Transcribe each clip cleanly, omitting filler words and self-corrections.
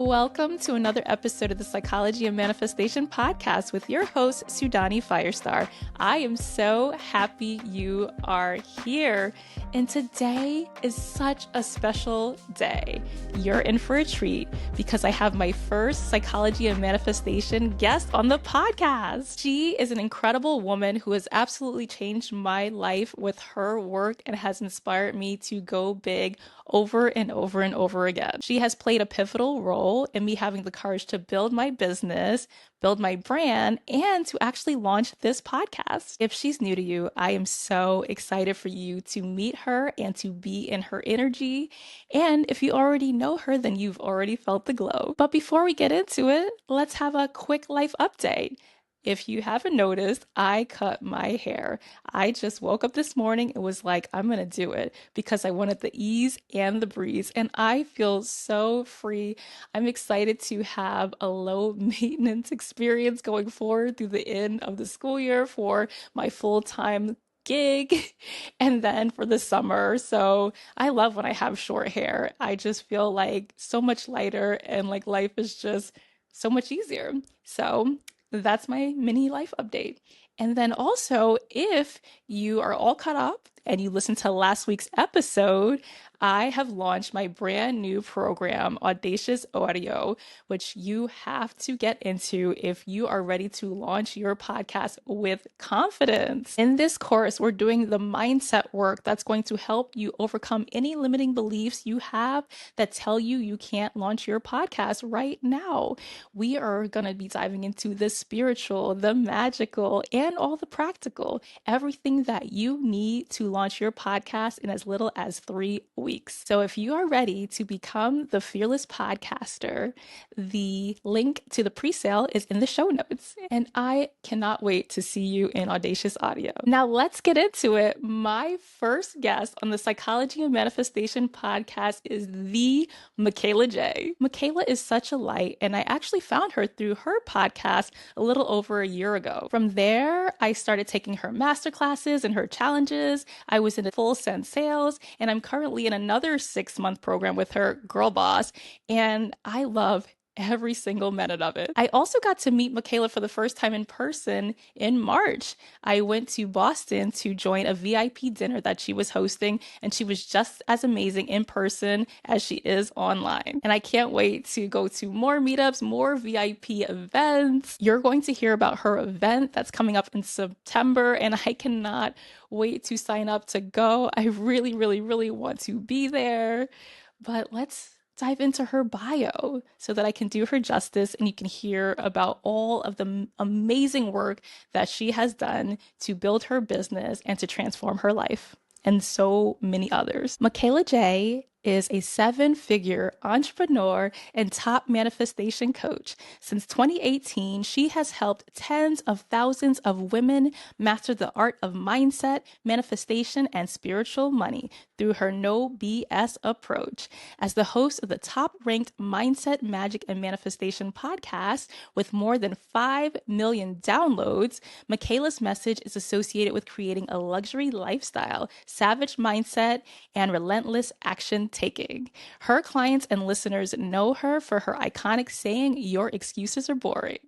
Welcome to another episode of the Psychology of Manifestation podcast with your host, Sudanë Firestar. I am so happy you are here. And today is such a special day. You're in for a treat because I have my first Psychology of Manifestation guest on the podcast. She is an incredible woman who has absolutely changed my life with her work and has inspired me to go big over and over and over again. She has played a pivotal role in me having the courage to build my business, build my brand, and to actually launch this podcast. If she's new to you, I am so excited for you to meet her and to be in her energy. And if you already know her, then you've already felt the glow. But before we get into it, let's have a quick life update. If you haven't noticed, I cut my hair. I just woke up this morning and was like, I'm going to do it because I wanted the ease and the breeze. And I feel so free. I'm excited to have a low maintenance experience going forward through the end of the school year for my full-time gig and then for the summer. So I love when I have short hair. I just feel like so much lighter and like life is just so much easier. So that's my mini life update. And then also, if you are all caught up and you listened to last week's episode, I have launched my brand new program, Audacious Audio, which you have to get into if you are ready to launch your podcast with confidence. In this course, we're doing the mindset work that's going to help you overcome any limiting beliefs you have that tell you you can't launch your podcast right now. We are going to be diving into the spiritual, the magical, and all the practical, everything that you need to launch your podcast in as little as 3 weeks. So if you are ready to become the fearless podcaster, the link to the pre-sale is in the show notes. And I cannot wait to see you in Audacious Audio. Now let's get into it. My first guest on the Psychology of Manifestation podcast is the Mikayla Jai. Mikayla is such a light, and I actually found her through her podcast a little over a year ago. From there, I started taking her masterclasses and her challenges. I was in full send sales, and I'm currently in another 6-month program with her, Girl Boss, and I love every single minute of it. I also got to meet Mikayla for the first time in person in March. I went to Boston to join a VIP dinner that she was hosting, and she was just as amazing in person as she is online. And I can't wait to go to more meetups, more VIP events. You're going to hear about her event that's coming up in September, and I cannot wait to sign up to go. I really, really, really want to be there. But let's dive into her bio so that I can do her justice and you can hear about all of the amazing work that she has done to build her business and to transform her life and so many others. Mikayla Jai is a 7-figure entrepreneur and top manifestation coach. Since 2018, she has helped tens of thousands of women master the art of mindset, manifestation, and spiritual money through her no BS approach. As the host of the top-ranked Mindset, Magic, and Manifestation podcast with more than 5 million downloads, Mikayla's message is associated with creating a luxury lifestyle, savage mindset, and relentless action taking. Her clients and listeners know her for her iconic saying, "Your excuses are boring."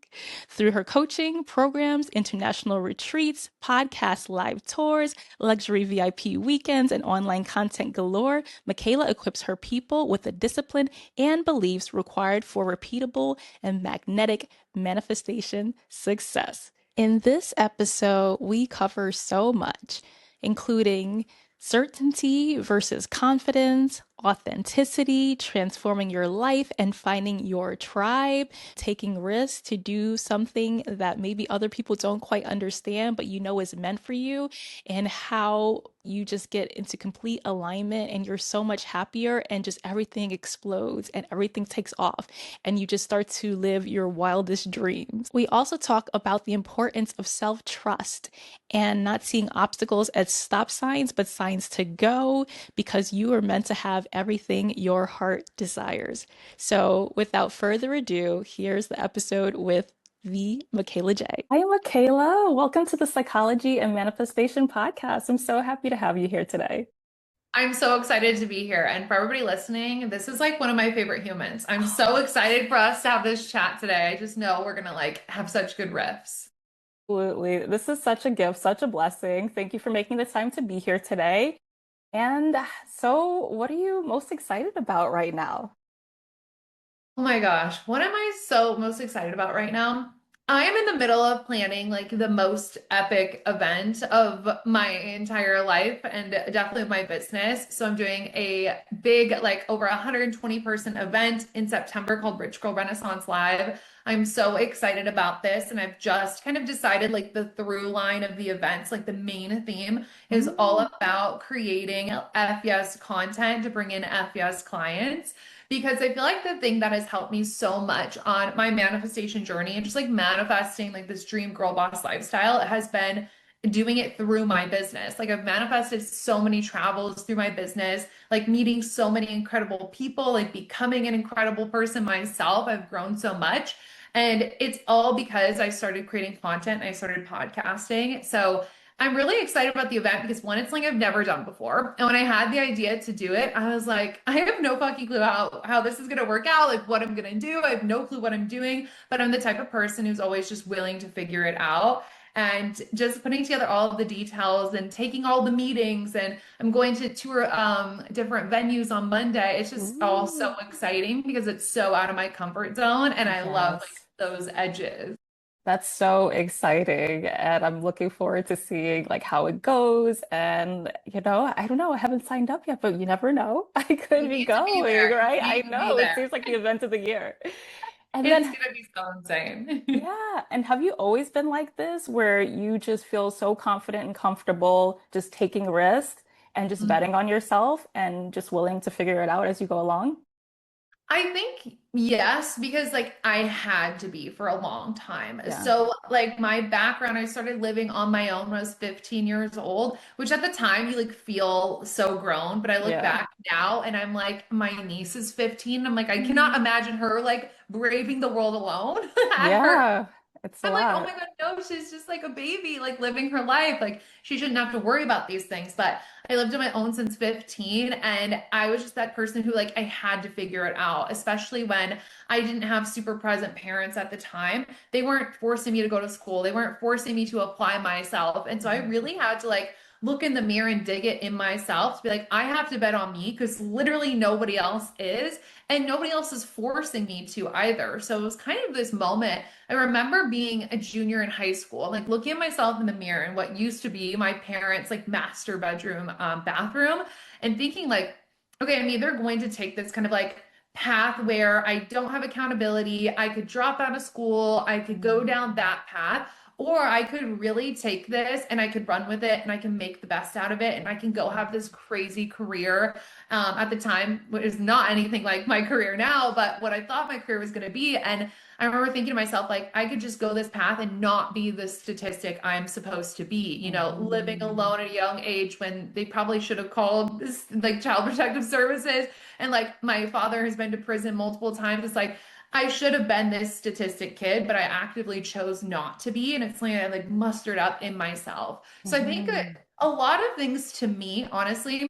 Through her coaching programs, international retreats, podcast live tours, luxury VIP weekends, and online content galore, Mikayla equips her people with the discipline and beliefs required for repeatable and magnetic manifestation success. In this episode, we cover so much, including certainty versus confidence, authenticity, transforming your life and finding your tribe, taking risks to do something that maybe other people don't quite understand, but you know is meant for you, and how you just get into complete alignment and you're so much happier and just everything explodes and everything takes off and you just start to live your wildest dreams. We also talk about the importance of self-trust and not seeing obstacles as stop signs, but signs to go, because you are meant to have everything your heart desires. So without further ado, here's the episode with the Mikayla Jai. Hi, Mikayla. Welcome to the Psychology and Manifestation podcast. I'm so happy to have you here today. I'm so excited to be here. And for everybody listening, this is like one of my favorite humans. I'm so excited for us to have this chat today. I just know we're gonna like have such good riffs. Absolutely. This is such a gift, such a blessing. Thank you for making the time to be here today. And so, what are you most excited about right now? Oh my gosh, what am I so most excited about right now? I am in the middle of planning like the most epic event of my entire life and definitely of my business. So I'm doing a big, like over 120 person event in September called Rich Girl Renaissance Live. I'm so excited about this, and I've just kind of decided like the through line of the events, like the main theme is all Mm, about creating FES content to bring in FES clients because I feel like the thing that has helped me so much on my manifestation journey and just like manifesting like this dream girl boss lifestyle has been doing it through my business. Like I've manifested so many travels through my business, like meeting so many incredible people, like becoming an incredible person myself. I've grown so much. And it's all because I started creating content and I started podcasting. So I'm really excited about the event because one, it's something I've never done before. And when I had the idea to do it, I was like, I have no fucking clue how this is gonna work out, like what I'm gonna do. I have no clue what I'm doing, but I'm the type of person who's always just willing to figure it out. And just putting together all of the details and taking all the meetings, and I'm going to tour different venues on Monday. It's just all so ooh, exciting because it's so out of my comfort zone, and I love like yes. those edges. That's so exciting. And I'm looking forward to seeing like how it goes. And I don't know, I haven't signed up yet, but you never know. I could You be need to be going, there. right? You I need to be know. It there. seems like the event of the year. And It's then gonna be so insane. yeah. And have you always been like this, where you just feel so confident and comfortable just taking risks and just betting on yourself and just willing to figure it out as you go along? I think yes, because like I had to be for a long time. Yeah. So like my background, I started living on my own when I was 15 years old, which at the time you like feel so grown, but I look Yeah. back now and I'm like, my niece is 15. I'm like, I cannot Mm. imagine her like braving the world alone at her. Yeah. It's a I'm like, oh my lot. God, no, she's just like a baby, like living her life. Like she shouldn't have to worry about these things. But I lived on my own since 15, and I was just that person who like I had to figure it out, especially when I didn't have super present parents at the time. They weren't forcing me to go to school. They weren't forcing me to apply myself. And so I Mhm. really had to like look in the mirror and dig it in myself to be like, I have to bet on me because literally nobody else is, and nobody else is forcing me to either. So it was kind of this moment. I remember being a junior in high school, like looking at myself in the mirror in what used to be my parents' like master bedroom bathroom, and thinking like, okay, I'm either going to take this kind of like path where I don't have accountability, I could drop out of school, I could go Mhm. down that path, or I could really take this and I could run with it and I can make the best out of it and I can go have this crazy career. At the time, which is not anything like my career now, but what I thought my career was going to be. And I remember thinking to myself, like, I could just go this path and not be the statistic I'm supposed to be, living Mhm. alone at a young age when they probably should have called this, like Child Protective Services. And like, my father has been to prison multiple times. It's like, I should have been this statistic kid, but I actively chose not to be. And it's something I like mustered up in myself. So I think Mhm. a lot of things to me, honestly,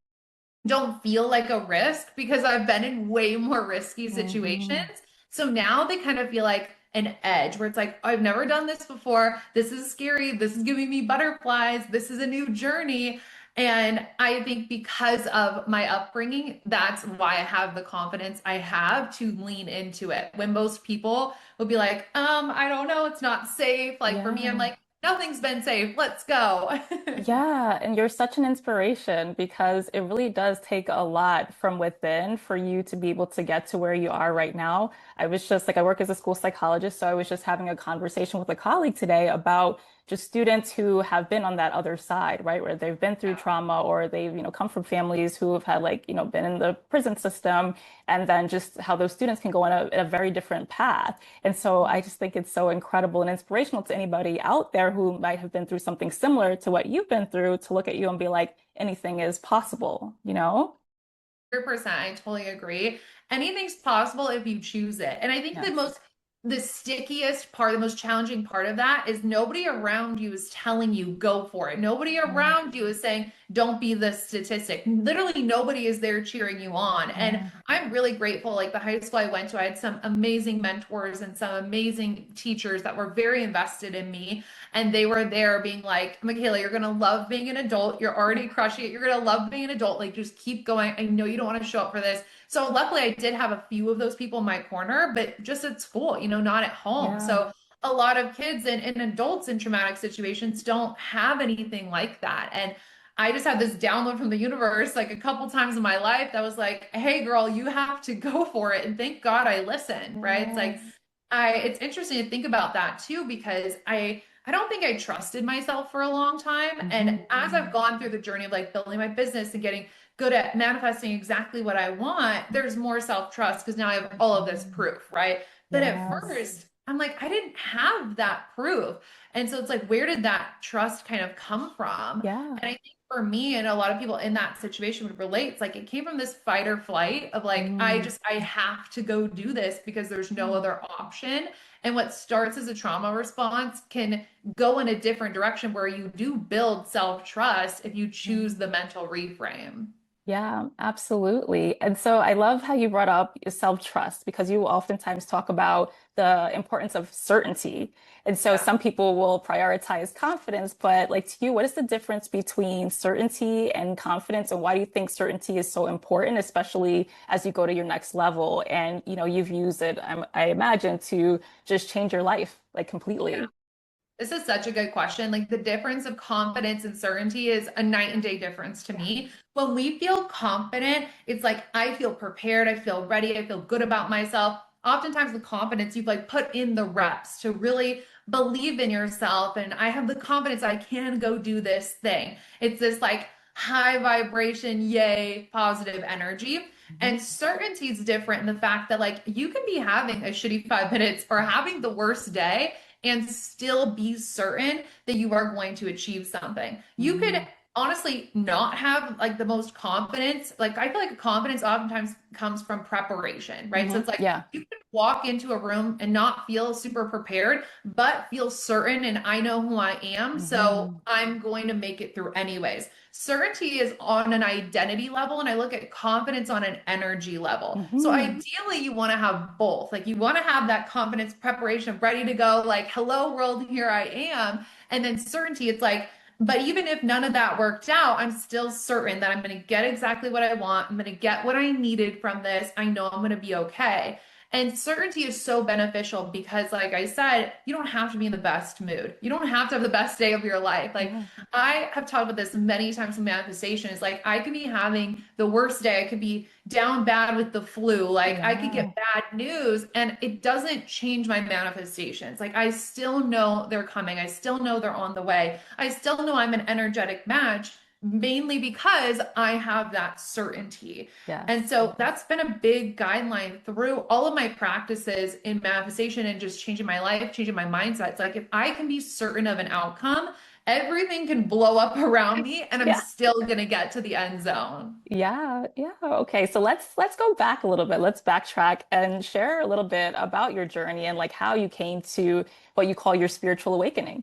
don't feel like a risk because I've been in way more risky situations. Mhm. So now they kind of feel like an edge where it's like, I've never done this before. This is scary. This is giving me butterflies. This is a new journey. And I think because of my upbringing, that's why I have the confidence I have to lean into it. When most people would be like, I don't know, it's not safe. Like for me, I'm Yeah. like, nothing's been safe. Let's go. Yeah, and you're such an inspiration because it really does take a lot from within for you to be able to get to where you are right now. I was just like, I work as a school psychologist, so I was just having a conversation with a colleague today about just students who have been on that other side, right? Where they've been through trauma or they've, come from families who have had like, been in the prison system, and then just how those students can go on a very different path. And so I just think it's so incredible and inspirational to anybody out there who might have been through something similar to what you've been through to look at you and be like, anything is possible, you know? 100%. I totally agree. Anything's possible if you choose it. And I think the Yes. most the stickiest part, the most challenging part of that is nobody around you is telling you go for it. Nobody Mm, around you is saying don't be the statistic. Literally nobody is there cheering you on. And yeah. I'm really grateful. Like the high school I went to, I had some amazing mentors and some amazing teachers that were very invested in me. And they were there being like, Mikayla, you're gonna love being an adult. You're already crushing it. You're gonna love being an adult. Like just keep going. I know you don't want to show up for this. So luckily I did have a few of those people in my corner, but just at school, not at home. Yeah. So a lot of kids and adults in traumatic situations don't have anything like that. And I just had this download from the universe like a couple times in my life that was like, hey girl, you have to go for it. And thank God I listened, right? It's like Yes. it's interesting to think about that too, because I don't think I trusted myself for a long time. And Mhm. as I've gone through the journey of like building my business and getting good at manifesting exactly what I want, there's more self-trust because now I have all of this Mhm. proof, right? But at Yes. first, I'm like, I didn't have that proof. And so it's like, where did that trust kind of come from? Yeah. And I think for me and a lot of people in that situation would relate. It's like it came from this fight or flight of like, Mm. I have to go do this because there's no Mm. other option. And what starts as a trauma response can go in a different direction where you do build self-trust if you choose the Mm. mental reframe. Yeah, absolutely. And so I love how you brought up self-trust because you oftentimes talk about the importance of certainty. And so Yeah. some people will prioritize confidence, but like to you, what is the difference between certainty and confidence? And why do you think certainty is so important, especially as you go to your next level? And you've used it, I imagine, to just change your life like Yeah. completely. This is such a good question. Like the difference of confidence and certainty is a night and day difference to Yeah. me. When we feel confident, it's like I feel prepared, I feel ready, I feel good about myself. Oftentimes with confidence, you've like put in the reps to really believe in yourself and I have the confidence I can go do this thing. It's this like high vibration, yay, positive energy. Mhm. And certainty is different in the fact that like you can be having a shitty 5 minutes or having the worst day and still be certain that you are going to achieve something. You could Mm. honestly not have like the most confidence. Like I feel like confidence oftentimes comes from preparation, right? So Mhm. it's like Yeah. you can walk into a room and not feel super prepared, but feel certain and I know who I am, so Mhm. I'm going to make it through anyways. Certainty is on an identity level, and I look at confidence on an energy level. So Mhm. ideally, you want to have both. Like you want to have that confidence, preparation, ready to go, like, hello, world, here I am. And then certainty, it's like, but even if none of that worked out, I'm still certain that I'm going to get exactly what I want. I'm going to get what I needed from this. I know I'm going to be okay. And certainty is so beneficial because, like I said, you don't have to be in the best mood. You don't have to have the best day of your life. Like, Yeah. I have talked about this many times in manifestation. It's like I could be having the worst day. I could be down bad with the flu. Like I could Yeah. get bad news and it doesn't change my manifestations. Like I still know they're coming. I still know they're on the way. I still know I'm an energetic match, mainly because I have that certainty. And Yes. so that's been a big guideline through all of my practices in manifestation and just changing my life, changing my mindset. It's like if I can be certain of an outcome, everything can blow up around me and I'm Yeah. still going to get to the end zone. Yeah. Yeah. Okay. So let's go back a little bit. Let's backtrack and share a little bit about your journey and like how you came to what you call your spiritual awakening.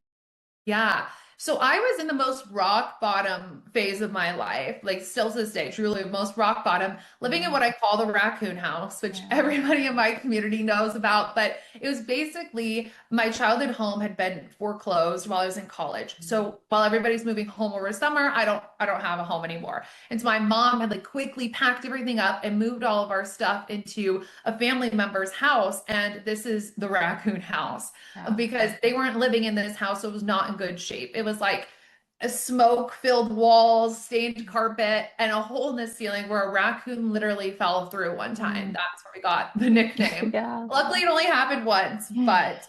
Yeah. So I was in the most rock bottom phase of my life, like still to this day, truly most rock bottom, living in Mm. what I call the raccoon house, which Yeah. everybody in my community knows about. But it was basically my childhood home had been foreclosed while I was in college. Mm. So while everybody's moving home over summer, I don't have a home anymore. And so my mom had like quickly packed everything up and moved all of our stuff into a family member's house. And this is the raccoon house Yeah. because they weren't living in this house, so it was not in good shape. It was like a smoke-filled walls, stained carpet, and a hole in the ceiling where a raccoon literally fell through one time. Mm. That's where we got the nickname. Yeah. Luckily, it only happened once, Mm. but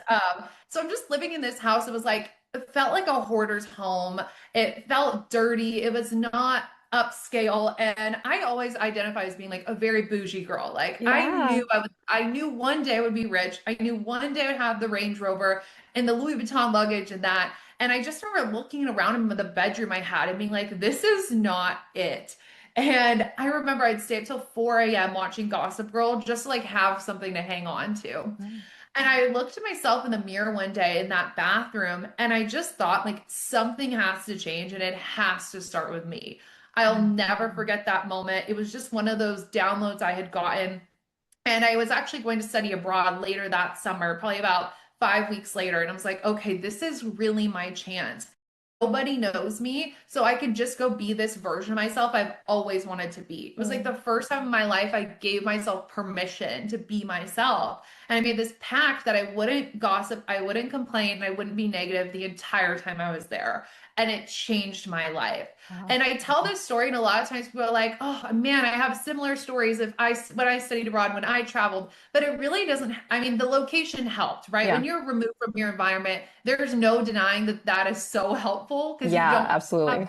so I'm just living in this house. It was like it felt like a hoarder's home. It felt dirty. It was not upscale, and I always identify as being like a very bougie girl. Like Yeah. I knew one day I would be rich. I knew one day I would have the Range Rover and the Louis Vuitton luggage and that. And I just remember looking around in the bedroom I had and being like, this is not it. And I remember I'd stay up till 4 a.m. watching Gossip Girl just to like have something to hang on to. Mm. And I looked at myself in the mirror one day in that bathroom and I just thought like something has to change and it has to start with me. I'll never forget that moment. It was just one of those downloads I had gotten. And I was actually going to study abroad later that summer, probably about 5 weeks later. And I was like, okay, this is really my chance. Nobody knows me, so I could just go be this version of myself I've always wanted to be. It was like the first time in my life I gave myself permission to be myself. And I made this pact that I wouldn't gossip, I wouldn't complain, and I wouldn't be negative the entire time I was there. And it changed my life. Wow. And I tell this story, and a lot of times people are like, "Oh man, I have similar stories if I when I studied abroad, when I traveled." But it really doesn't. I mean, the location helped, right? Yeah. When you're removed from your environment, there's no denying that that is so helpful because you Yeah, don't have absolutely.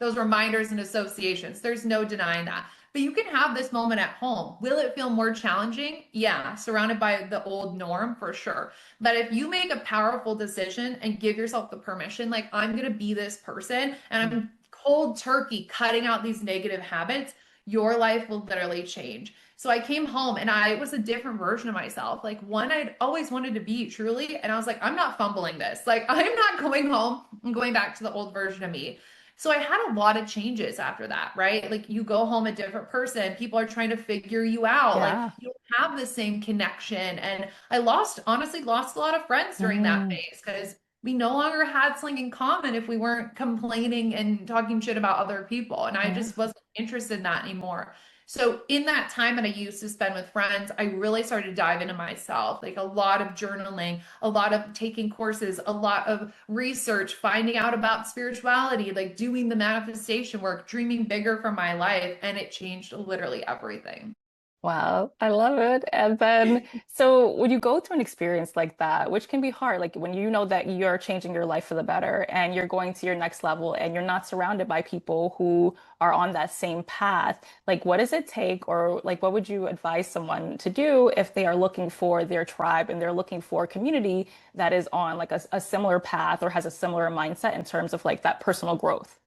those reminders and associations. There's no denying that. But you can have this moment at home. Will it feel more challenging? Yeah, surrounded by the old norm for sure. But if you make a powerful decision and give yourself the permission, like I'm going to be this person and I'm cold turkey cutting out these negative habits, your life will literally change. So I came home and I was a different version of myself. Like one I'd always wanted to be truly. And I was like, I'm not fumbling this. Like I'm not going home and going back to the old version of me. So I had a lot of changes after that, right? Like you go home a different person, people are trying to figure you out. Like Yeah. you don't have the same connection. And I honestly lost a lot of friends during that Mm. phase because we no longer had something in common if we weren't complaining and talking shit about other people. And I Yeah. just wasn't interested in that anymore. So in that time that I used to spend with friends, I really started to dive into myself, like a lot of journaling, a lot of taking courses, a lot of research, finding out about spirituality, like doing the manifestation work, dreaming bigger for my life. And it changed literally everything. Wow, I love it. And then, so when you go through an experience like that, which can be hard, like when you know that you're changing your life for the better and you're going to your next level and you're not surrounded by people who are on that same path, like what does it take, or like what would you advise someone to do if they are looking for their tribe and they're looking for a community that is on like a similar path or has a similar mindset in terms of like that personal growth?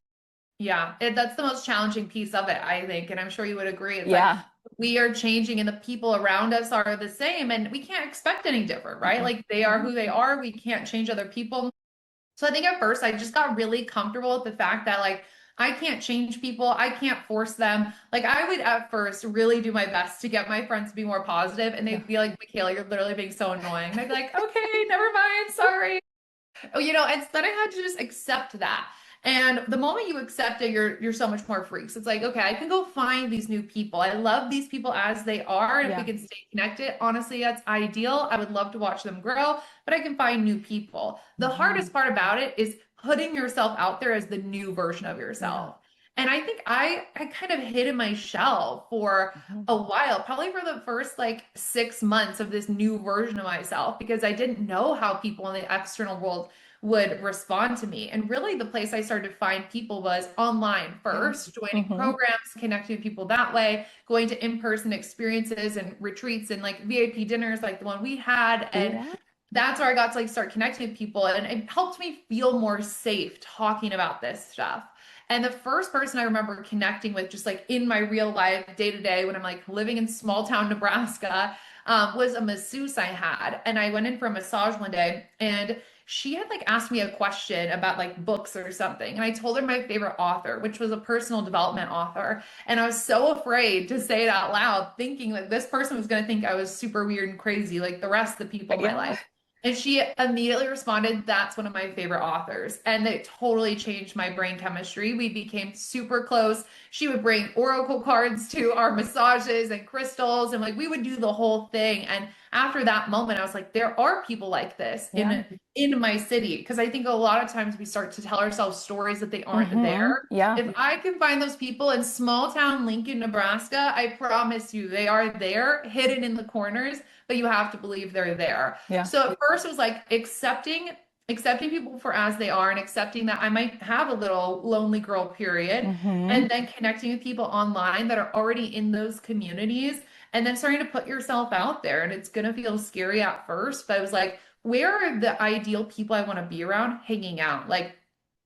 Yeah, that's the most challenging piece of it, I think. And I'm sure you would agree. It's like Yeah. we are changing and the people around us are the same, and we can't expect any different, right? Mm-mm. Like they are who they are. We can't change other people. So I think at first I just got really comfortable with the fact that like I can't change people. I can't force them. Like I would at first really do my best to get my friends to be more positive, and Yeah. they'd be like, "Mikayla, you're literally being so annoying." And I'd be like, "Okay, never mind, sorry." Oh, and then I had to just accept that. And the moment you accept it, you're so much more free. So it's like, okay, I can go find these new people. I love these people as they are. And if we Yeah. can stay connected, honestly, that's ideal. I would love to watch them grow, but I can find new people. The Mhm. hardest part about it is putting yourself out there as the new version of Yeah. yourself. And I think I kind of hid in my shell for Mhm. a while, probably for the first like 6 months of this new version of myself, because I didn't know how people in the external world would respond to me. And really, the place I started to find people was online Yeah. first, joining Hmm. programs, connecting with people that way, going to in-person experiences and retreats and like VIP dinners like the one we had. And Yeah. that's where I got to like start connecting with people. And it helped me feel more safe talking about this stuff. And the first person I remember connecting with, just like in my real life, day to day, when I'm like living in small town Nebraska, was a masseuse I had. And I went in for a massage one day, and she had like asked me a question about like books or something. And I told her my favorite author, which was a personal development author. And I was so afraid to say it out loud, thinking that this person was going to think I was super weird and crazy, like the rest of the people in my Yeah. life. And she immediately responded, "That's one of my favorite authors." And it totally changed my brain chemistry. We became super close. She would bring oracle cards to our massages and crystals, and like we would do the whole thing. And after that moment, I was like, there are people like this Yeah. in my city. Because I think a lot of times we start to tell ourselves stories that they aren't Hmm. there. Yeah. If I can find those people in small town Lincoln, Nebraska, I promise you they are there, hidden in the corners, but you have to believe they're there. Yeah. So at first it was like accepting people for as they are and accepting that I might have a little lonely girl period, Hmm. and then connecting with people online that are already in those communities, and then starting to put yourself out there. And it's going to feel scary at first, but I was like, where are the ideal people I want to be around hanging out? Like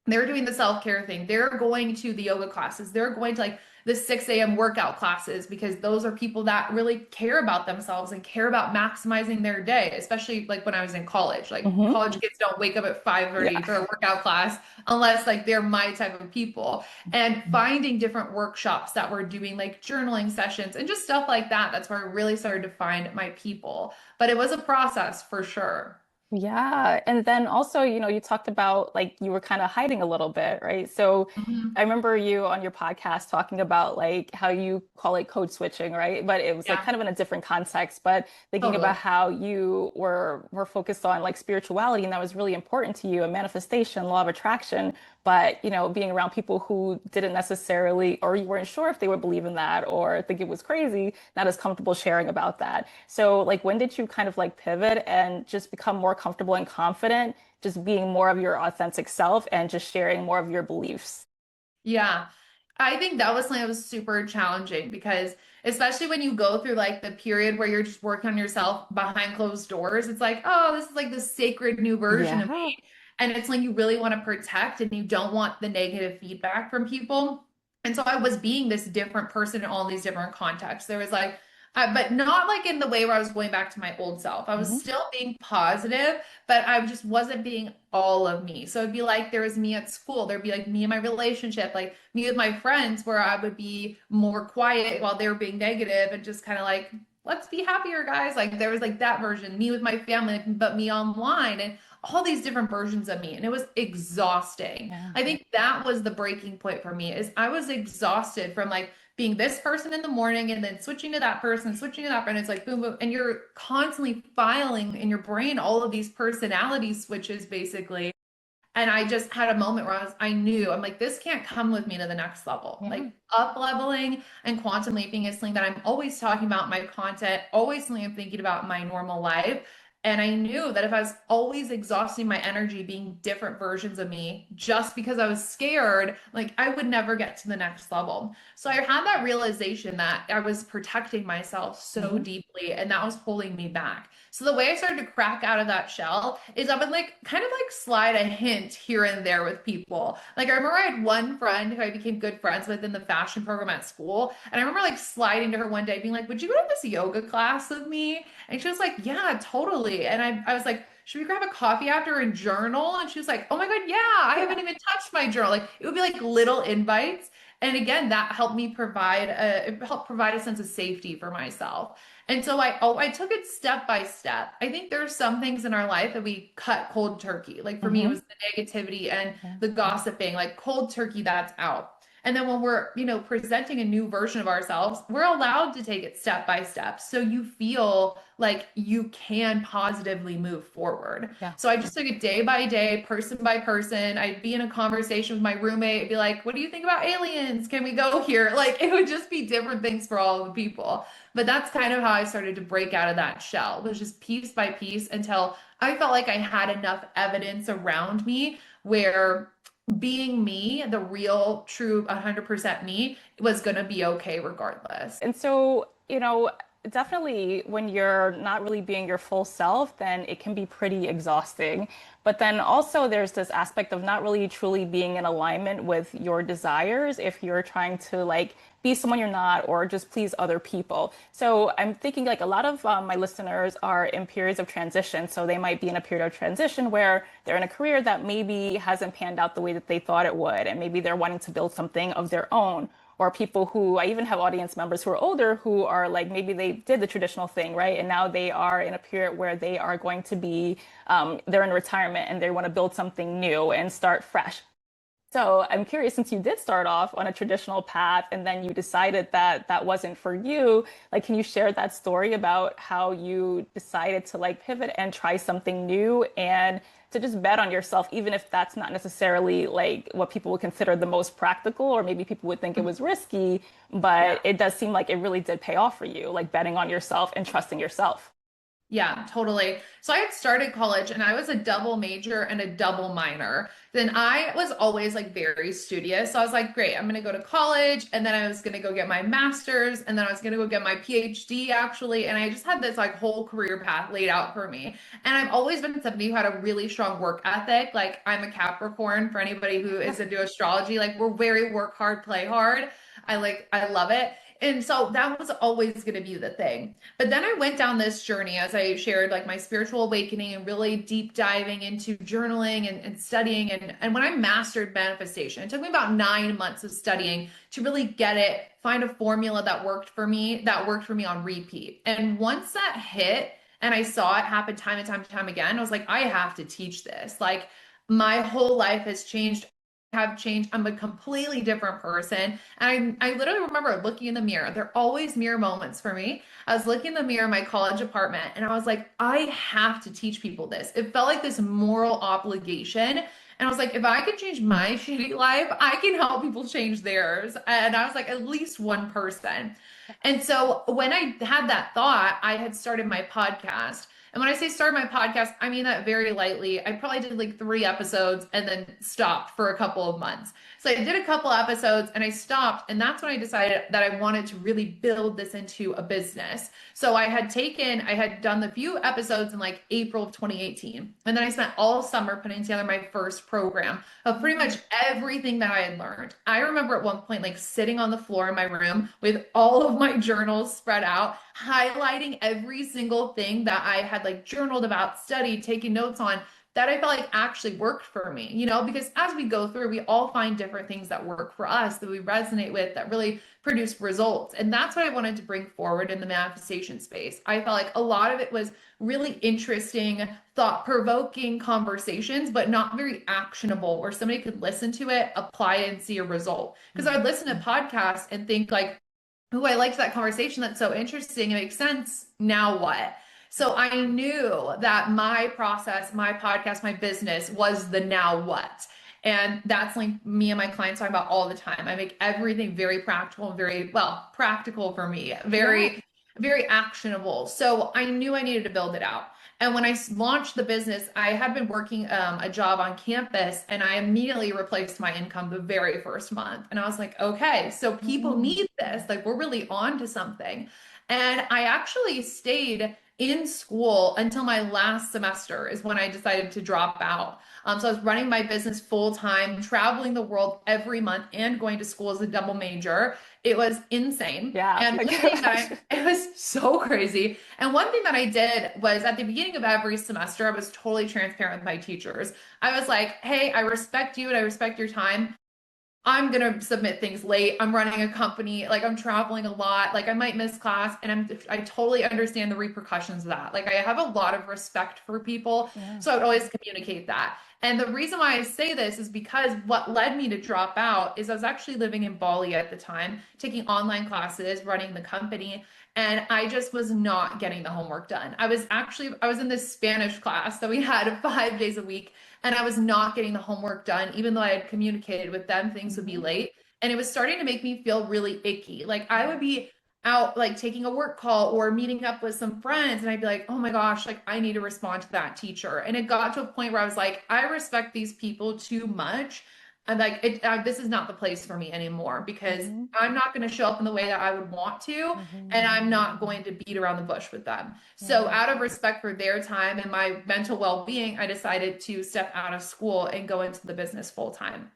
They're doing the self-care thing. They're going to the yoga classes. They're going to like the 6 a.m. workout classes because those are people that really care about themselves and care about maximizing their day, especially like when I was in college. Like Hmm. college kids don't wake up at Yeah. 5:30 for a workout class unless like they're my type of people. And finding different workshops that were doing like journaling sessions and just stuff like that. That's where I really started to find my people. But it was a process for sure. Yeah. And then also, you talked about like you were kind of hiding a little bit, right? So Mhm. I remember you on your podcast talking about like how you call it code switching, right? But it was like Yeah, kind of in a different context, but thinking about totally. how you were focused on like spirituality and that was really important to you and manifestation, law of attraction, but being around people who didn't necessarily or you weren't sure if they would believe in that or think it was crazy, not as comfortable sharing about that. So like when did you kind of like pivot and just become more comfortable and confident, just being more of your authentic self and just sharing more of your beliefs? Yeah. I think that was something that was super challenging because especially when you go through like the period where you're just working on yourself behind closed doors, it's like, oh, this is like the sacred new version of Yeah. me. And it's like you really want to protect and you don't want the negative feedback from people. And so I was being this different person in all these different contexts. There was like, but not like in the way where I was going back to my old self. I was Hmm. still being positive, but I just wasn't being all of me. So it'd be like there was me at school, there'd be like me in my relationship, like me with my friends, where I would be more quiet while they were being negative and just kind of like, let's be happier, guys. Like there was like that version, me with my family, but me online and all these different versions of me. And it was exhausting. Yeah. I think that was the breaking point for me is I was exhausted from like being this person in the morning and then switching to that person, switching to that person. It's like boom, boom. And you're constantly filing in your brain all of these personality switches, basically. And I just had a moment where I knew, I'm like, this can't come with me to the next level. Yeah. Like up leveling and quantum leaping is something that I'm always talking about in my content, always something I'm thinking about in my normal life. And I knew that if I was always exhausting my energy being different versions of me just because I was scared, like I would never get to the next level. So I had that realization that I was protecting myself so Hmm. deeply and that was holding me back. So the way I started to crack out of that shell is I would like kind of like slide a hint here and there with people. Like I remember I had one friend who I became good friends with in the fashion program at school. And I remember like sliding to her one day being like, would you go to this yoga class with me? And she was like, yeah, totally. And I was like, should we grab a coffee after and journal? And she was like, oh my God, yeah, I haven't even touched my journal. Like it would be like little invites. And again, that helped me it helped provide a sense of safety for myself. And so I took it step by step. I think there are some things in our life that we cut cold turkey. Like for me, it Hmm. was the negativity and Yeah. the gossiping, like cold turkey, that's out. And then when we're, presenting a new version of ourselves, we're allowed to take it step by step. So you feel like you can positively move forward. Yeah. So I just took it day by day, person by person. I'd be in a conversation with my roommate, I'd be like, what do you think about aliens? Can we go here? Like it would just be different things for all of the people. But that's kind of how I started to break out of that shell, was just piece by piece until I felt like I had enough evidence around me where being me, the real, true, 100% me, was going to be okay regardless. And so, definitely when you're not really being your full self, then it can be pretty exhausting. But then also there's this aspect of not really truly being in alignment with your desires if you're trying to like be someone you're not or just please other people. So I'm thinking like a lot of my listeners are in periods of transition. So they might be in a period of transition where they're in a career that maybe hasn't panned out the way that they thought it would. And maybe they're wanting to build something of their own or people who I even have audience members who are older who are like maybe they did the traditional thing, right? And now they are in a period where they are going to be, they're in retirement and they want to build something new and start fresh. So I'm curious, since you did start off on a traditional path and then you decided that that wasn't for you, like, can you share that story about how you decided to like pivot and try something new and to just bet on yourself, even if that's not necessarily like what people would consider the most practical, or maybe people would think it was risky, Yeah. but it does seem like it really did pay off for you, like betting on yourself and trusting yourself. Yeah, totally. So I had started college and I was a double major and a double minor. Then I was always like very studious. So I was like, great, I'm going to go to college and then I was going to go get my master's and then I was going to go get my PhD actually. And I just had this like whole career path laid out for me. And I've always been somebody who had a really strong work ethic. Like I'm a Capricorn for anybody who is into astrology. Like we're very work hard, play hard. I love it. And so that was always going to be the thing. But then I went down this journey as I shared like my spiritual awakening and really deep diving into journaling and studying. And when I mastered manifestation, it took me about 9 months of studying to really get it, find a formula that worked for me on repeat. And once that hit and I saw it happen time and time and time again, I was like, I have to teach this. Like my whole life has changed. Have changed. I'm a completely different person. And I literally remember looking in the mirror. There are always mirror moments for me. I was looking in the mirror in my college apartment and I was like, I have to teach people this. It felt like this moral obligation. And I was like, if I could change my shitty life, I can help people change theirs. And I was like, at least one person. And so when I had that thought, I had started my podcast. And when I say start my podcast, I mean that very lightly. I probably did like 3 episodes and then stopped for a couple of months. So I did a couple episodes and I stopped. And that's when I decided that I wanted to really build this into a business. So I had done the few episodes in like April of 2018. And then I spent all summer putting together my first program of pretty much everything that I had learned. I remember at one point, like sitting on the floor in my room with all of my journals spread out, highlighting every single thing that I had like journaled about, studied, taken notes on that I felt like actually worked for me, because as we go through, we all find different things that work for us that we resonate with that really produce results. And that's what I wanted to bring forward in the manifestation space. I felt like a lot of it was really interesting, thought provoking conversations, but not very actionable, where somebody could listen to it, apply it, and see a result. Because I would listen to podcasts and think, like, oh, I liked that conversation. That's so interesting. It makes sense. Now what? So I knew that my process, my podcast, my business was the now what. And that's like me and my clients talk about all the time. I make everything very practical and very, well, practical for me, Yeah. very actionable. So I knew I needed to build it out. And when I launched the business, I had been working a job on campus and I immediately replaced my income the very first month. And I was like, okay, so people Mm. need this. Like we're really on to something. And I actually stayed in school until my last semester is when I decided to drop out. So I was running my business full time, traveling the world every month and going to school as a double major. It was insane. Yeah, And I one can thing that imagine. it was so crazy. And one thing that I did was at the beginning of every semester, I was totally transparent with my teachers. I was like, hey, I respect you and I respect your time. I'm gonna submit things late. I'm running a company, like I'm traveling a lot, like I might miss class, and I totally understand the repercussions of that. Like I have a lot of respect for people, Yeah. so I would always communicate that. And the reason why I say this is because what led me to drop out is I was actually living in Bali at the time, taking online classes, running the company, and I just was not getting the homework done. I was in this Spanish class that we had 5 days a week and I was not getting the homework done, even though I had communicated with them things would be Mhm. late. And it was starting to make me feel really icky. Like I would be out like taking a work call or meeting up with some friends and I'd be like, "Oh my gosh, like I need to respond to that teacher." And it got to a point where I was like, "I respect these people too much. And like this is not the place for me anymore because Mhm. I'm not going to show up in the way that I would want to and Mhm. I'm not going to beat around the bush with them." So, Yeah. out of respect for their time and my mental well being, I decided to step out of school and go into the business full time.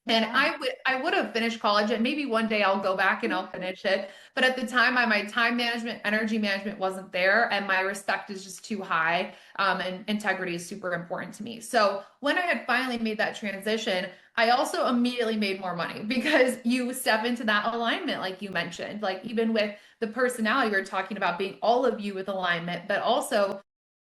And Yeah. I would have finished college and maybe one day I'll go back and I'll finish it. But at the time, my time management, energy management wasn't there, and my respect is just too high. And integrity is super important to me. So when I had finally made that transition, I also immediately made more money because you step into that alignment, like you mentioned, like even with the personality we were talking about being all of you with alignment, but also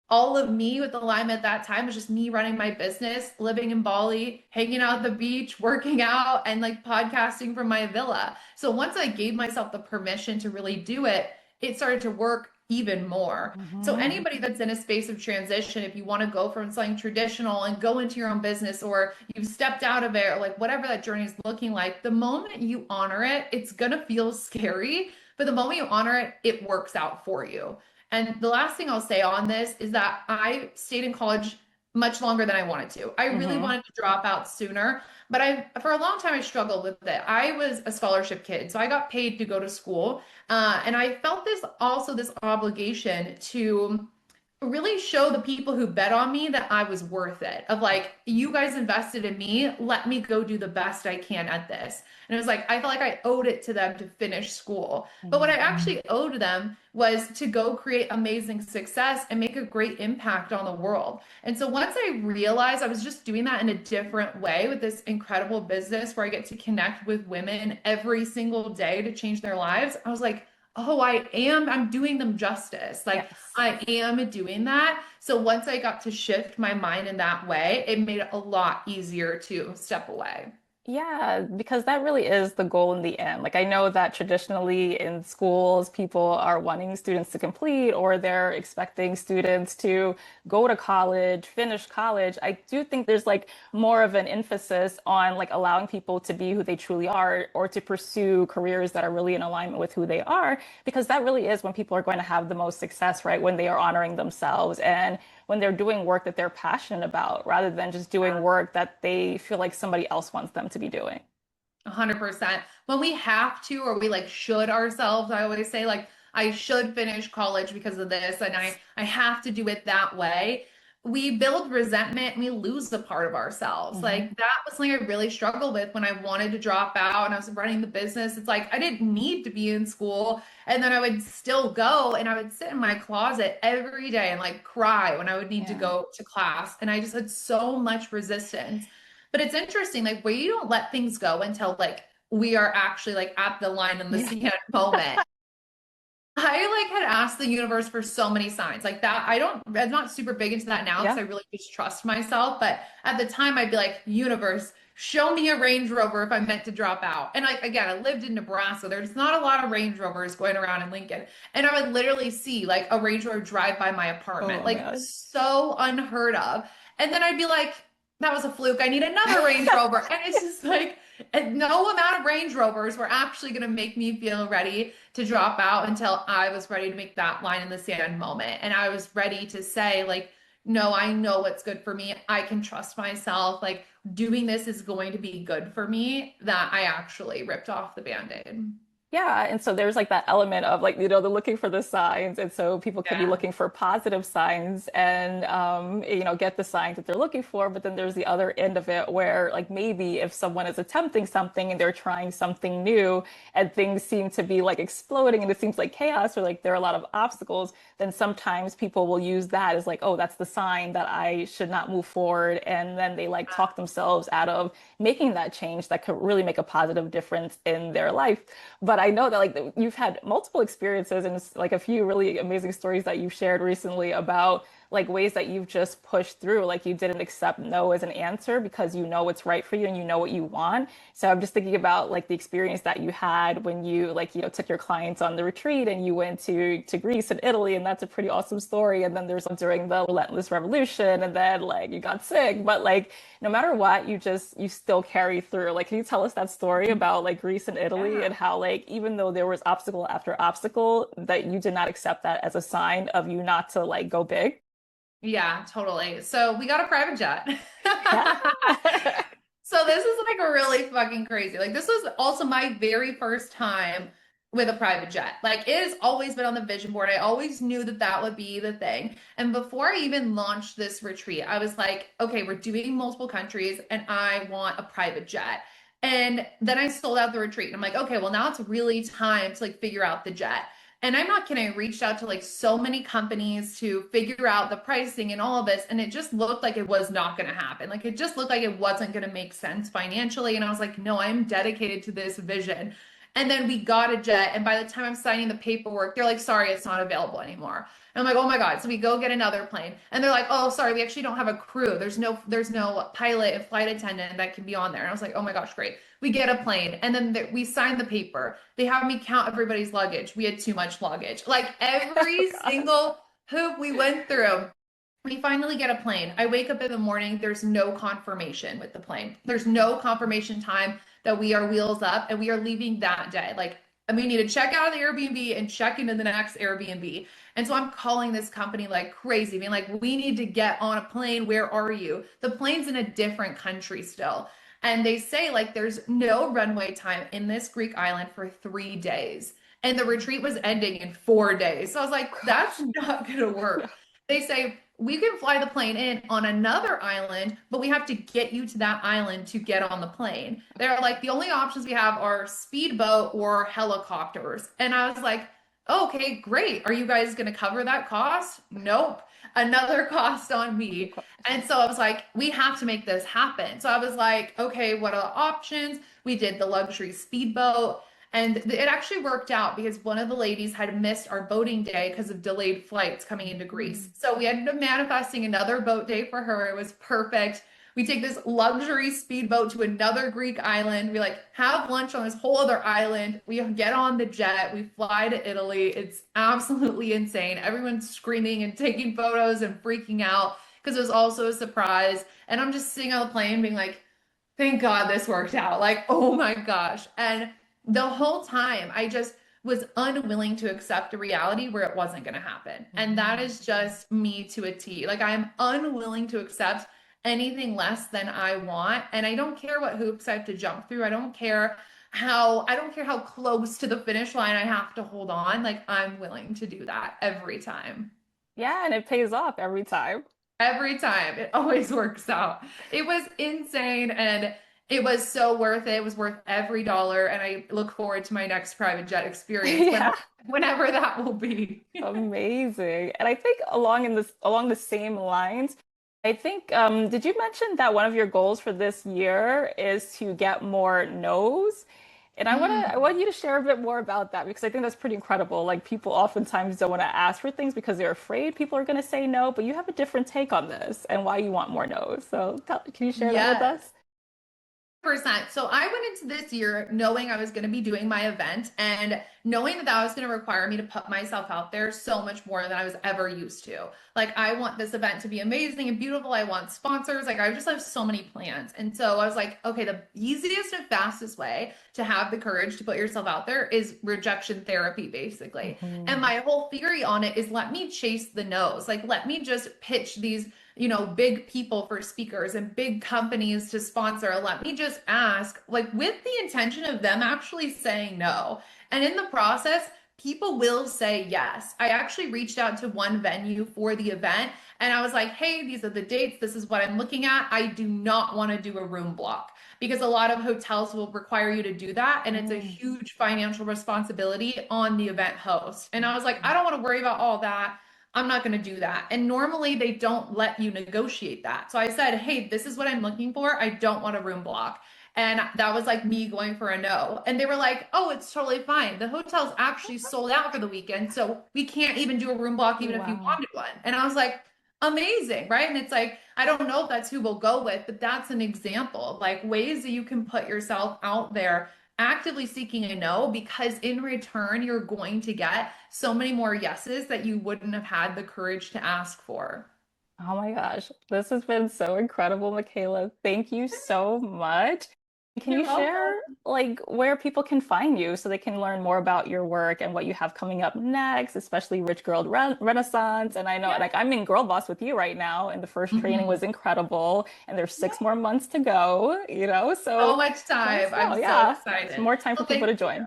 all of me with alignment at that time was just me running my business, living in Bali, hanging out at the beach, working out, and like podcasting from my villa. So once I gave myself the permission to really do it, it started to work even more. So Mhm. anybody that's in a space of transition, if you want to go from something traditional and go into your own business, or you've stepped out of it, or like whatever that journey is looking like, the moment you honor it, it's gonna feel scary, but the moment you honor it, it works out for you. And the last thing I'll say on this is that I stayed in college much longer than I wanted to. I really Mm-hmm. wanted to drop out sooner, but for a long time I struggled with it. I was a scholarship kid, so I got paid to go to school, and I felt this obligation to really show the people who bet on me that I was worth it. Of like, you guys invested in me, let me go do the best I can at this. And it was like, I felt like I owed it to them to finish school. But what I actually owed them was to go create amazing success and make a great impact on the world. And so once I realized I was just doing that in a different way with this incredible business where I get to connect with women every single day to change their lives, I was like, oh, I'm doing them justice. Like, Yes. I am doing that. So once I got to shift my mind in that way, it made it a lot easier to step away. Yeah, because that really is the goal in the end. Like, I know that traditionally in schools, people are wanting students to complete or they're expecting students to go to college, finish college. I do think there's like more of an emphasis on like allowing people to be who they truly are or to pursue careers that are really in alignment with who they are, because that really is when people are going to have the most success, right? When they are honoring themselves and when they're doing work that they're passionate about rather than just doing work that they feel like somebody else wants them to be doing. 100%. When we have to, or we like should ourselves, I always say like I should finish college because of this, and I have to do it that way. We build resentment and we lose the part of ourselves. Hmm. Like that was something I really struggled with when I wanted to drop out and I was running the business. It's like I didn't need to be in school, and then I would still go and I would sit in my closet every day and like cry when I would need to Yeah. go to class. And I just had so much resistance. But it's interesting, like where you don't let things go until like we are actually like at the line in the Yeah. sand moment. I like had asked the universe for so many signs like that. I'm not super big into that now because Yeah. I really just trust myself. But at the time, I'd be like, universe, show me a Range Rover if I'm meant to drop out. And like, again, I lived in Nebraska. There's not a lot of Range Rovers going around in Lincoln. And I would literally see like a Range Rover drive by my apartment, Oh like man. so unheard of. And then I'd be like, that was a fluke. I need another Range Rover. And it's just like, and no amount of Range Rovers were actually going to make me feel ready to drop out until I was ready to make that line in the sand moment. And I was ready to say, like, no, I know what's good for me. I can trust myself. Like, doing this is going to be good for me, that I actually ripped off the band-aid. Yeah, and so there's like that element of like, they're looking for the signs. And so people could be Yeah. looking for positive signs and, get the signs that they're looking for. But then there's the other end of it where like maybe if someone is attempting something and they're trying something new and things seem to be like exploding and it seems like chaos or like there are a lot of obstacles, then sometimes people will use that as like, oh, that's the sign that I should not move forward. And then they like talk themselves out of making that change that could really make a positive difference in their life. But I know that like you've had multiple experiences and like a few really amazing stories that you've shared recently about like ways that you've just pushed through. Like you didn't accept no as an answer because you know what's right for you and you know what you want. So I'm just thinking about like the experience that you had when you like, took your clients on the retreat and you went to Greece and Italy, and that's a pretty awesome story. And then there's during the relentless revolution, and then like you got sick, but like no matter what, you still carry through. Like, can you tell us that story about like Greece and Italy Yeah. and how like even though there was obstacle after obstacle, that you did not accept that as a sign of you not to like go big? Yeah, totally. So we got a private jet. Yeah. So this is like really fucking crazy. Like this was also my very first time with a private jet. Like it has always been on the vision board. I always knew that that would be the thing. And before I even launched this retreat, I was like, okay, we're doing multiple countries and I want a private jet. And then I sold out the retreat and I'm like, okay, well now it's really time to like figure out the jet. And I'm not kidding, I reached out to like so many companies to figure out the pricing and all of this. And it just looked like it was not going to happen. Like it just looked like it wasn't going to make sense financially. And I was like, no, I'm dedicated to this vision. And then we got a jet. And by the time I'm signing the paperwork, they're like, sorry, it's not available anymore. And I'm like, oh my God. So we go get another plane. And they're like, oh, sorry, we actually don't have a crew. There's no pilot and flight attendant that can be on there. And I was like, oh my gosh, great. We get a plane. And then we sign the paper. They have me count everybody's luggage. We had too much luggage. Like Oh every God. single hoop we went through. We finally get a plane. I wake up in the morning. There's no confirmation with the plane. There's no confirmation time that we are wheels up and we are leaving that day. Like and we need to check out of the Airbnb and check into the next Airbnb. And so I'm calling this company like crazy, being like, we need to get on a plane. Where are you? The plane's in a different country still. And they say like there's no runway time in this Greek island for 3 days. And the retreat was ending in 4 days. So I was like, that's Gosh. not gonna Yeah. work. They say we can fly the plane in on another island, but we have to get you to that island to get on the plane. They're like, the only options we have are speedboat or helicopters. And I was like, oh, okay, great. Are you guys going to cover that cost? Nope. Another cost on Of me. course. And so I was like, we have to make this happen. So I was like, okay, what are the options? We did the luxury speedboat. And it actually worked out because one of the ladies had missed our boating day because of delayed flights coming into Greece. Mhm. So we ended up manifesting another boat day for her. It was perfect. We take this luxury speedboat to another Greek island. We like have lunch on this whole other island. We get on the jet. We fly to Italy. It's absolutely insane. Everyone's screaming and taking photos and freaking out because it was also a surprise. And I'm just sitting on the plane being like, thank God this worked out. Like, oh my gosh. And the whole time I just was unwilling to accept a reality where it wasn't going to happen. And that Mhm. is just me to a T. Like, I'm unwilling to accept anything less than I want. And I don't care what hoops I have to jump through. I don't care how close to the finish line I have to hold on. Like, I'm willing to do that every time. Yeah, and it pays off every time. Every time. It always works out. It was insane and it was so worth it. It was worth every dollar. And I look forward to my next private jet experience Yeah. whenever that will be. Amazing. And I think along the same lines, I think did you mention that one of your goals for this year is to get more no's? And I Mm. want you to share a bit more about that because I think that's pretty incredible. Like people oftentimes don't want to ask for things because they're afraid people are going to say no, but you have a different take on this and why you want more no's. So can you share that with Yes. us? Percent. So I went into this year knowing I was going to be doing my event and knowing that that was going to require me to put myself out there so much more than I was ever used to. Like I want this event to be amazing and beautiful. I want sponsors. Like I just have so many plans. And so I was like, okay, the easiest and fastest way to have the courage to put yourself out there is rejection therapy, basically. And Mhm. my whole theory on it is let me chase the no's. Like let me just pitch these big people for speakers and big companies to sponsor. Let me just ask, like, with the intention of them actually saying no. And in the process, people will say yes. I actually reached out to one venue for the event and I was like, hey, these are the dates. This is what I'm looking at. I do not want to do a room block because a lot of hotels will require you to do that. And it's a Mm. huge financial responsibility on the event host. And I was like, I don't want to worry about all that. I'm not going to do that. And normally they don't let you negotiate that. So I said, hey, this is what I'm looking for. I don't want a room block. And that was like me going for a no. And they were like, oh, it's totally fine. The hotel's actually sold out for the weekend. So we can't even do a room block even if you Wow. wanted one. And I was like, amazing. Right. And it's like, I don't know if that's who we'll go with, but that's an example of like ways that you can put yourself out there actively seeking a no because in return you're going to get so many more yeses that you wouldn't have had the courage to ask for. Oh my gosh, this has been so incredible, Michaela. Thank you so much. Can You're you welcome. share like where people can find you so they can learn more about your work and what you have coming up next, especially Rich Girl Renaissance? And I know Yeah. like I'm in Girl Boss with you right now, and the first training Mhm. was incredible, and there's Yeah. 6 more months to go, So so much let time. us know. I'm so Yeah, it's excited. more time for Well, people thank to join.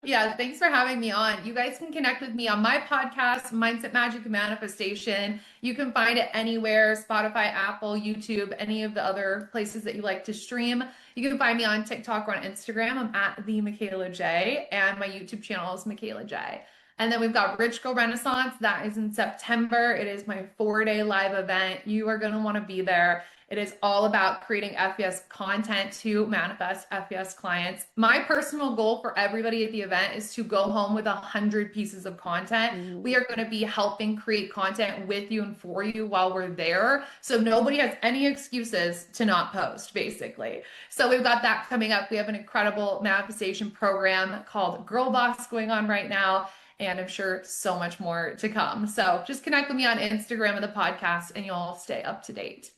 Yeah, thanks for having me on. You guys can connect with me on my podcast, Mindset Magic and Manifestation. You can find it anywhere, Spotify, Apple, YouTube, any of the other places that you like to stream. You can find me on TikTok or on Instagram. I'm at the Mikayla Jai, and my YouTube channel is Mikayla Jai. And then we've got Rich Girl Renaissance. That is in September. It is my 4-day live event. You are going to want to be there. It is all about creating FBS content to manifest FBS clients. My personal goal for everybody at the event is to go home with 100 pieces of content. We are going to be helping create content with you and for you while we're there. So nobody has any excuses to not post, basically. So we've got that coming up. We have an incredible manifestation program called Girl Boss going on right now. And I'm sure so much more to come. So just connect with me on Instagram and the podcast, and you'll stay up to date.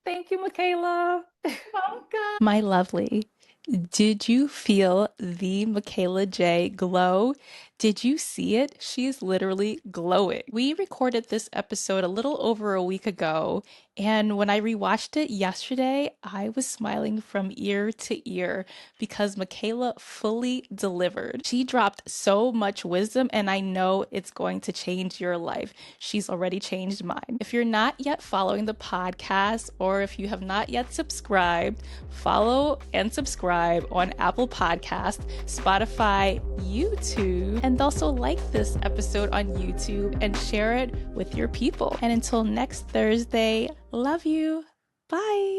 Thank you, Michaela. Welcome. My lovely. Did you feel the Mikayla Jai glow? Did you see it? She is literally glowing. We recorded this episode a little over a week ago, and when I rewatched it yesterday, I was smiling from ear to ear because Mikayla fully delivered. She dropped so much wisdom, and I know it's going to change your life. She's already changed mine. If you're not yet following the podcast, or if you have not yet subscribed, follow and subscribe on Apple Podcasts, Spotify, YouTube, and also like this episode on YouTube and share it with your people. And until next Thursday, love you. Bye.